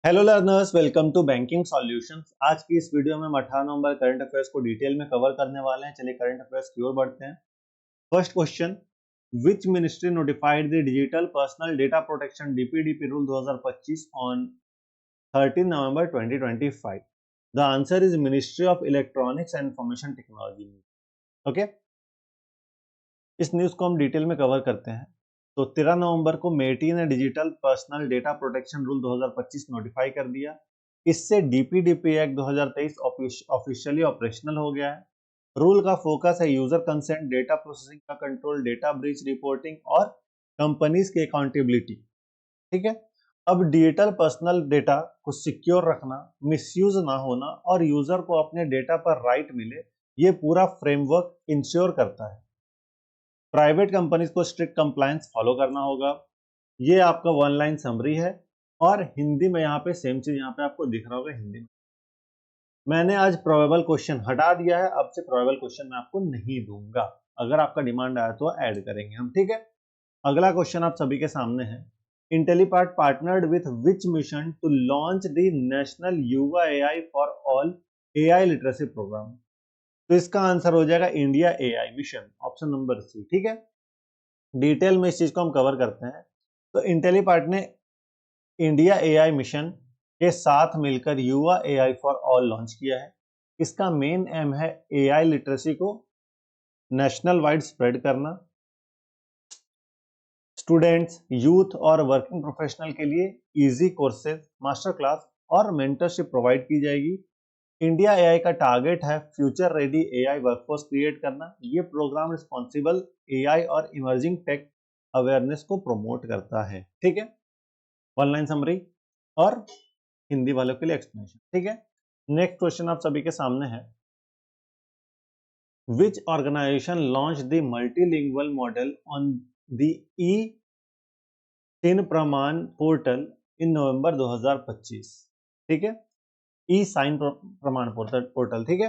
Hello learners, welcome to banking solutions. आज की इस वीडियो में हम 18 नवंबर करंट अफेयर्स को डिटेल में कवर करने वाले हैं। चलिए करंट अफेयर्स की ओर बढ़ते हैं। First question, which ministry notified the digital personal data protection DPDP rule 2025 on 13 November 2025? The answer is ministry of electronics and information technology. Okay, इस न्यूज को हम डिटेल में कवर करते हैं। तो 13 नवंबर को मेटी ने digital personal data protection rule 2025 notify कर दिया। इससे डीपीडीपी एक्ट 2023 ऑफिशियली ऑपरेशनल हो गया है। रूल का फोकस है यूजर कंसेंट, डेटा प्रोसेसिंग का कंट्रोल, डेटा ब्रीच रिपोर्टिंग और कंपनीज की अकाउंटेबिलिटी। ठीक है, अब डिजिटल पर्सनल डेटा को सिक्योर रखना, मिसयूज ना होना और यूजर को अपने डेटा पर राइट मिले, ये पूरा फ्रेमवर्क इंश्योर करता है। प्राइवेट कंपनीज को स्ट्रिक्ट कंप्लायंस फॉलो करना होगा। ये आपका वन लाइन समरी है और हिंदी में यहाँ पे सेम चीज यहाँ पे आपको दिख रहा होगा हिंदी में। मैंने आज प्रोबेबल क्वेश्चन हटा दिया है, अब से प्रोबेबल क्वेश्चन मैं आपको नहीं दूंगा। अगर आपका डिमांड आया तो ऐड करेंगे हम, ठीक है। अगला क्वेश्चन आप सभी के सामने है। Intellipaat partnered with which mission to launch the national Yuva AI for all AI literacy program? तो इसका आंसर हो जाएगा India AI mission, option number C, ठीक है। डिटेल में इस चीज को हम कवर करते हैं। तो इंटेलीपार्ट ने इंडिया एआई मिशन के साथ मिलकर युवा एआई फॉर ऑल लॉन्च किया है। इसका मेन एम है एआई लिटरेसी को नेशनल वाइड स्प्रेड करना। स्टूडेंट्स, यूथ और वर्किंग प्रोफेशनल के लिए इजी कोर्सेज, मास्टर क्लास और मेंटरशिप प्रोवाइड की जाएगी। इंडिया एआई का टारगेट है future ready AI workforce create करना। ये प्रोग्राम रिस्पॉन्सिबल एआई और इमर्जिंग टेक अवेयरनेस को प्रमोट करता है, ठीक है। वन लाइन समरी और हिंदी वालों के लिए एक्सप्लेनेशन, ठीक है। नेक्स्ट क्वेश्चन आप सभी के सामने है। Which organization launch the multilingual model on the ई-सिन प्रमाण पोर्टल इन नवंबर 2025? ठीक है, ई साइन प्रमाण पोर्टल, ठीक है।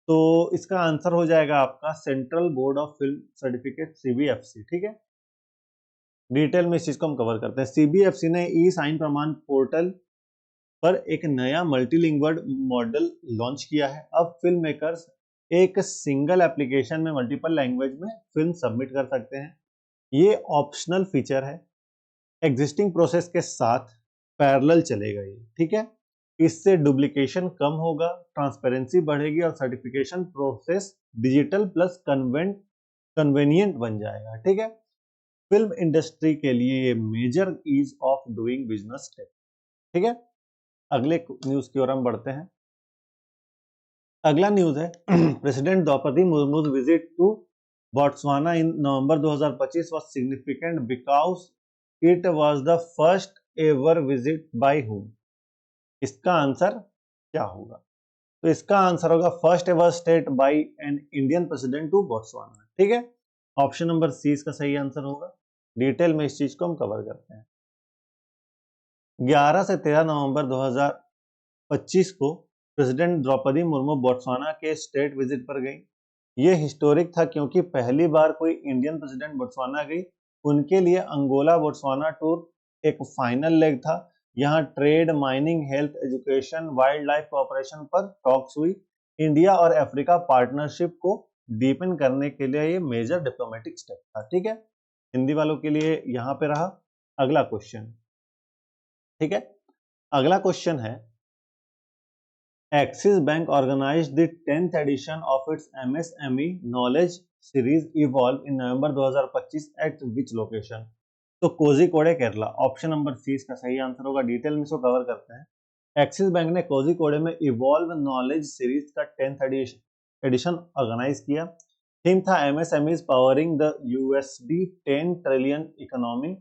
तो इसका आंसर हो जाएगा आपका central board of film certificate, CBFC, ठीक है। डिटेल में इस चीज को हम कवर करते हैं। सीबीएफसी ने ई साइन प्रमाण पोर्टल पर एक नया मल्टीलिंगुअल मॉडल लॉन्च किया है। अब फिल्म मेकर्स एक सिंगल एप्लीकेशन में मल्टीपल लैंग्वेज में फिल्म सबमिट कर सकते हैं। ये ऑप्शनल फीचर है, एग्जिस्टिंग प्रोसेस के साथ पैरेलल चलेगा ये, ठीक है। इससे डुप्लीकेशन कम होगा, ट्रांसपेरेंसी बढ़ेगी और certification process digital plus convenient बन जाएगा, ठीक है। फिल्म इंडस्ट्री के लिए ये major ease of doing business step, ठीक है। अगले न्यूज की ओर हम बढ़ते हैं। अगला न्यूज है president Draupadi Murmu's visit to Botswana in November 2025 was significant because it was the first ever visit by whom? इसका आंसर क्या होगा? तो इसका आंसर होगा first ever state by an Indian president to Botswana, ठीक है। ऑप्शन नंबर सी इसका सही आंसर होगा। डिटेल में इस चीज को हम कवर करते हैं। 11 से 13 नवंबर 2025 को प्रेसिडेंट द्रौपदी मुर्मू बोट्सवाना के स्टेट विजिट पर गई। ये हिस्टोरिक था क्योंकि पहली बार कोई इंडियन प्रेसिडेंट बोट्सवाना गई। उनके लिए अंगोला बोट्सवाना टूर एक फाइनल लेग था। यहाँ trade, mining, health, education, wild life cooperation पर टॉक्स हुई। इंडिया और अफ्रीका पार्टनरशिप को डीपन करने के लिए ये मेजर डिप्लोमेटिक स्टेप था, ठीक है। हिंदी वालों के लिए यहाँ पे रहा अगला क्वेश्चन, ठीक है। अगला क्वेश्चन है, Axis Bank organized the 10th edition of its MSME Knowledge Series Evolve in November 2025 at which location? तो Kozhikode Kerala, option number C इसका सही आंसर होगा। डिटेल में इसको कवर करते हैं। एक्सिस बैंक ने कोझिकोडे में इवॉल्व नॉलेज सीरीज का 10th एडिशन ऑर्गेनाइज किया। थीम था MSMEs powering the USD 10 trillion economy.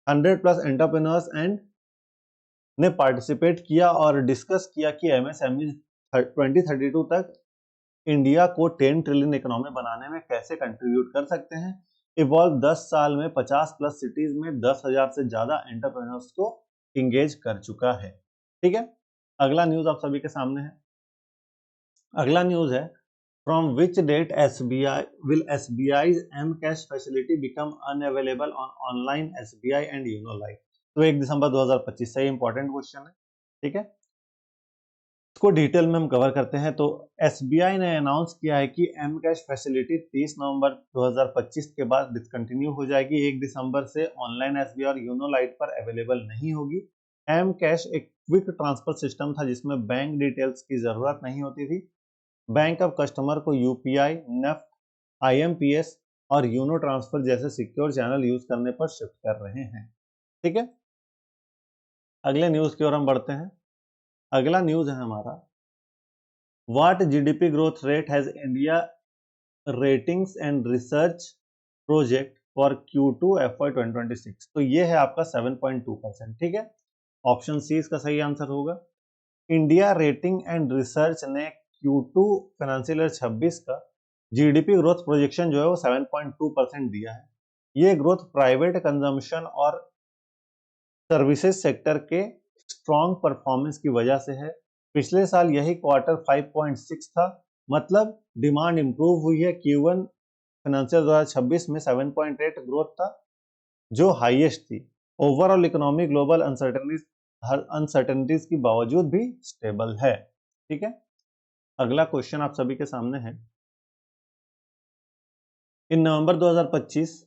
100+ entrepreneurs and ने पार्टिसिपेट किया और डिस्कस किया कि MSME 2032 तक इंडिया को 10 ट्रिलियन इकोनॉमी बनाने में कैसे कंट्रीब्यूट कर सकते हैं। इवॉल्व 10 साल में 50+ सिटीज में 10,000 से ज्यादा एंटरप्रेन्योर्स को इंगेज कर चुका है, ठीक है। अगला न्यूज आप सभी के सामने है। अगला न्यूज है, from which date SBI's M cash facility become unavailable on online SBI and YONO life? तो 1 दिसंबर 2025 से इंपॉर्टेंट क्वेश्चन है। ठीक है, इसको डिटेल में हम कवर करते हैं। तो एसबीआई ने अनाउंस किया है कि एम कैश फैसिलिटी 30 नवंबर 2025 के बाद डिसकंटिन्यू हो जाएगी। 1 दिसंबर से ऑनलाइन एसबीआई और यूनो लाइट पर अवेलेबल नहीं होगी। एम कैश एक क्विक ट्रांसफर सिस्टम था जिसमें बैंक डिटेल्स की जरूरत नहीं होती थी। बैंक अब कस्टमर को यूपीआई, नेफ्ट, आईएमपीएस और यूनो ट्रांसफर जैसे सिक्योर चैनल यूज करने पर शिफ्ट कर रहे हैं। ठीक है, अगले न्यूज की ओर हम बढ़ते हैं। अगला न्यूज है हमारा, what GDP growth rate has India ratings and research project for Q2 FY 2026। तो ये है आपका 7.2%। ठीक है, ऑप्शन सी इसका सही आंसर होगा। इंडिया रेटिंग एंड रिसर्च ने Q2 फाइनेंशियल ईयर 26 का जीडीपी ग्रोथ प्रोजेक्शन जो है वो 7.2% दिया है। ये ग्रोथ प्राइवेट कंजम्पशन और सर्विसेज सेक्टर के स्ट्रॉन्ग परफॉर्मेंस की वजह से है। पिछले साल यही क्वार्टर 5.6 था, मतलब डिमांड इंप्रूव हुई है। Q1 फाइनेंशियल 2026 में 7.8 ग्रोथ था जो हाईएस्ट थी। ओवरऑल इकोनॉमी ग्लोबल अनसर्टेनिटीज के बावजूद भी स्टेबल है। ठीक है, अगला क्वेश्चन आप सभी के सामने है। इन November 2025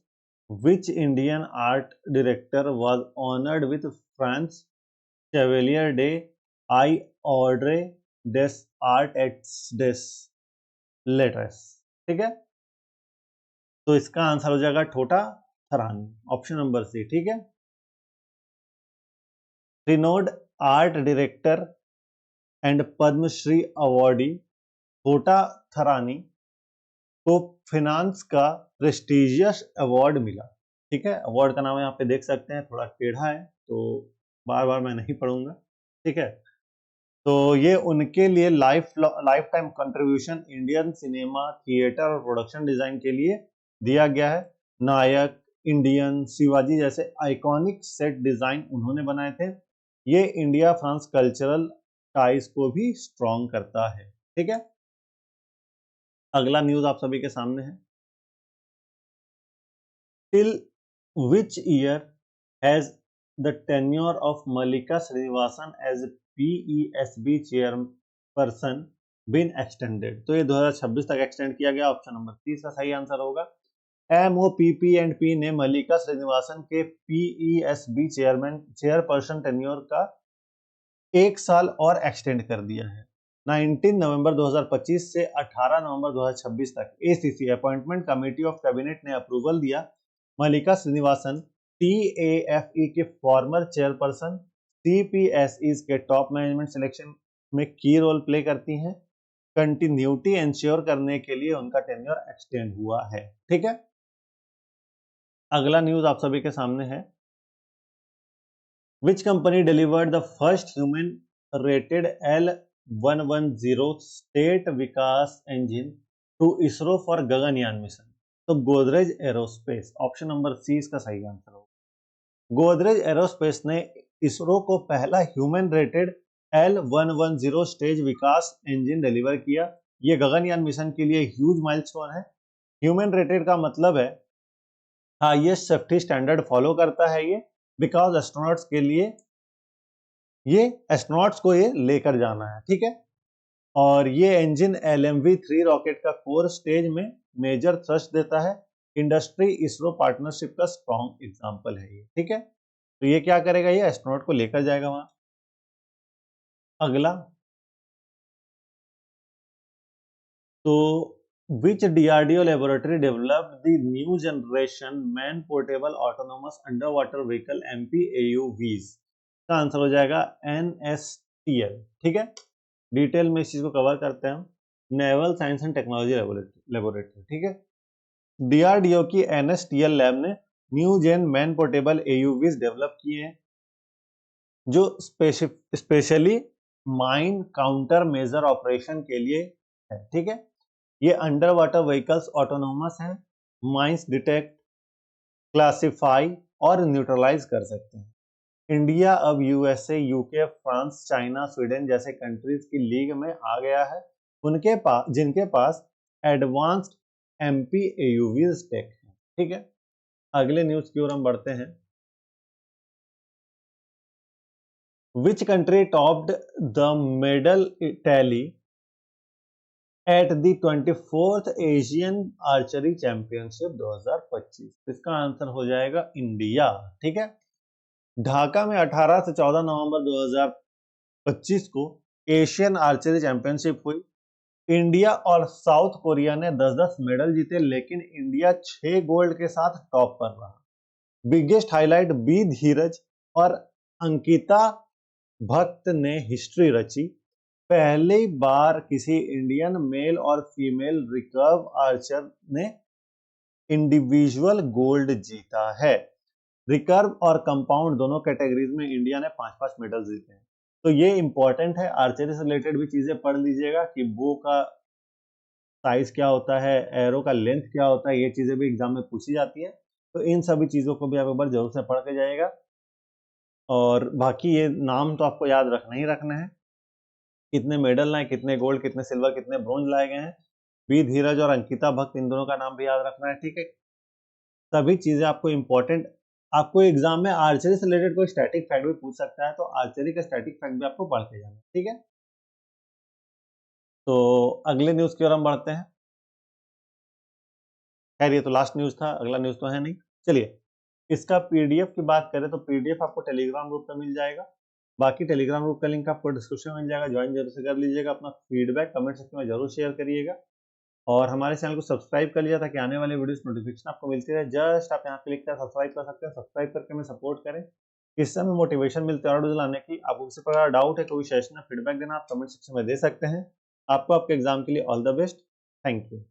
which Indian art director was honored with France Chevalier de Ordre des Arts des Lettres। ठीक है, तो इसका आंसर हो जाएगा ठोटा थरानी, ऑप्शन नंबर सी। ठीक है, renowned art director and Padma Shri awardee Thota Tharani को फिनांस का प्रेस्टिजियस अवार्ड मिला। ठीक है, अवार्ड का नाम यहाँ पे देख सकते हैं, थोड़ा टेढ़ा है तो बार बार मैं नहीं पढ़ूंगा। ठीक है, तो ये उनके लिए life time contribution Indian cinema, theatre और प्रोडक्शन डिजाइन के लिए दिया गया है। नायक, इंडियन, शिवाजी जैसे आइकॉनिक सेट डिजाइन उन्होंने बनाए थे। ये इंडिया फ्रांस कल्चरल टाइज को भी स्ट्रॉन्ग करता है। ठीक है, अगला न्यूज आप सभी के सामने है। Till which year has the tenure of Mallika Srinivasan as PESB chairperson been extended. तो ये 2026 तक एक्सटेंड किया गया। ऑप्शन नंबर 30 का सही आंसर होगा। MOPP&P ने मल्लिका श्रीनिवासन के PESB चेयरपर्सन टेन्योर का 1 साल और एक्सटेंड कर दिया है। 19 नवंबर 2025 से 18 नवंबर 2026 तक ACC appointment committee of cabinet ने अप्रूवल दिया। मल्लिका श्रीनिवासन TAFE के फॉर्मर चेयरपर्सन CPSEs के टॉप मैनेजमेंट सिलेक्शन में की रोल प्ले करती हैं। कंटिन्यूटी इंश्योर करने के लिए उनका टेन्योर एक्सटेंड हुआ है। ठीक है, अगला न्यूज आप सभी के सामने है। Which company delivered the first human-rated L110 state Vikas engine to ISRO for Gaganyaan mission? तो Godrej aerospace, option number C इसका सही आंसर होगा। गोदरेज एरोस्पेस ने इसरो को पहला ह्यूमन रेटेड L110 स्टेज विकास इंजन डिलीवर किया। ये गगनयान मिशन के लिए ह्यूज माइलस्टोन है। ह्यूमन रेटेड का मतलब है हाईएस्ट सेफ्टी स्टैंडर्ड फॉलो करता है ये, बिकॉज एस्ट्रोनॉट्स के लिए ये एस्ट्रोनॉट्स को ये लेकर जाना है। ठीक है, और ये इंजन LMV-3 रॉकेट का कोर स्टेज में मेजर थ्रस्ट देता है। इंडस्ट्री इसरो पार्टनरशिप का स्ट्रॉन्ग एग्जांपल है ये। ठीक है, तो ये क्या करेगा, ये एस्ट्रोनॉट को लेकर जाएगा वहां। अगला, तो which DRDO laboratory developed the new generation man portable autonomous underwater vehicle MPAUVs? का आंसर हो जाएगा NSTL। ठीक है, डिटेल में इस चीज को कवर करते हैं हम। Naval science and technology laboratory. ठीक है, DRDO की NSTL लैब ने new gen man portable AUVs develop किए हैं जो specially mine counter measure operation के लिए है। ठीक है, ये अंडर वाटर व्हीकल्स ऑटोनोमस हैं, माइंस डिटेक्ट, क्लासिफाई और न्यूट्रलाइज कर सकते हैं। इंडिया अब USA, UK, France, China, Sweden जैसे कंट्रीज की लीग में आ गया है उनके पास जिनके पास एडवांस्ड MPAUVs टेक है। ठीक है, अगले न्यूज की ओर हम बढ़ते हैं। Which country topped the medal tally at the 24th Asian archery championship 2025? इसका आंसर हो जाएगा इंडिया। ठीक है, ढाका में 18 से 14 नवंबर 2025 को एशियन आर्चरी चैंपियनशिप हुई। इंडिया और साउथ कोरिया ने 10-10 मेडल जीते, लेकिन इंडिया 6 गोल्ड के साथ टॉप पर रहा। बिगेस्ट हाईलाइट बी धीरज और अंकिता भक्त ने हिस्ट्री रची। पहली बार किसी इंडियन मेल और फीमेल रिकर्व आर्चर ने इंडिविजुअल गोल्ड जीता है। रिकर्व और कंपाउंड दोनों कैटेगरीज में इंडिया ने 5-5 मेडल जीते हैं। तो ये इंपॉर्टेंट है, आर्चरी से रिलेटेड भी चीजें पढ़ लीजिएगा कि बो का साइज क्या होता है, एरो का लेंथ क्या होता है, ये चीजें भी एग्जाम में पूछी जाती है। तो इन सभी चीजों को भी आप एक बार जरूर से पढ़ के जाइएगा। और बाकी ये नाम तो आपको याद रखना ही रखना है, कितने मेडल लाए, कितने गोल्ड, कितने सिल्वर, कितने ब्रोंज लाए गए हैं। बी धीरज और अंकिता भक्त, इन दोनों का नाम भी याद रखना है। ठीक है, सभी चीजें आपको इंपॉर्टेंट, आपको एग्जाम में आर्चरी से रिलेटेड कोई स्टैटिक फैक्ट भी पूछ सकता है, तो आर्चरी का स्टैटिक फैक्ट भी आपको पढ़ के जाना है। ठीक है, तो अगले न्यूज की ओर हम बढ़ते हैं। खैर ये तो लास्ट न्यूज था, अगला न्यूज तो है नहीं। चलिए, इसका पीडीएफ की बात करें तो पीडीएफ आपको टेलीग्राम ग्रुप पे मिल जाएगा। बाकी टेलीग्राम ग्रुप का लिंक आपको डिस्क्रिप्शन में मिल जाएगा, ज्वाइन जरूर से कर लीजिएगा। अपना फीडबैक कमेंट सेक्शन में जरूर शेयर करिएगा और हमारे चैनल को सब्सक्राइब कर लीजिए ताकि आने वाले वीडियोस नोटिफिकेशन आपको मिलती रहे। जस्ट आप यहाँ क्लिक कर सब्सक्राइब कर सकते हैं, सब्सक्राइब करके हमें सपोर्ट करें, इससे हमें मोटिवेशन मिलता है और वीडियो लाने की। आपको किसी प्रकार डाउट है, कोई सजेशन है, फीडबैक देना, आप कमेंट सेक्शन में दे सकते हैं। आपको आपके एग्जाम के लिए all the best. Thank you.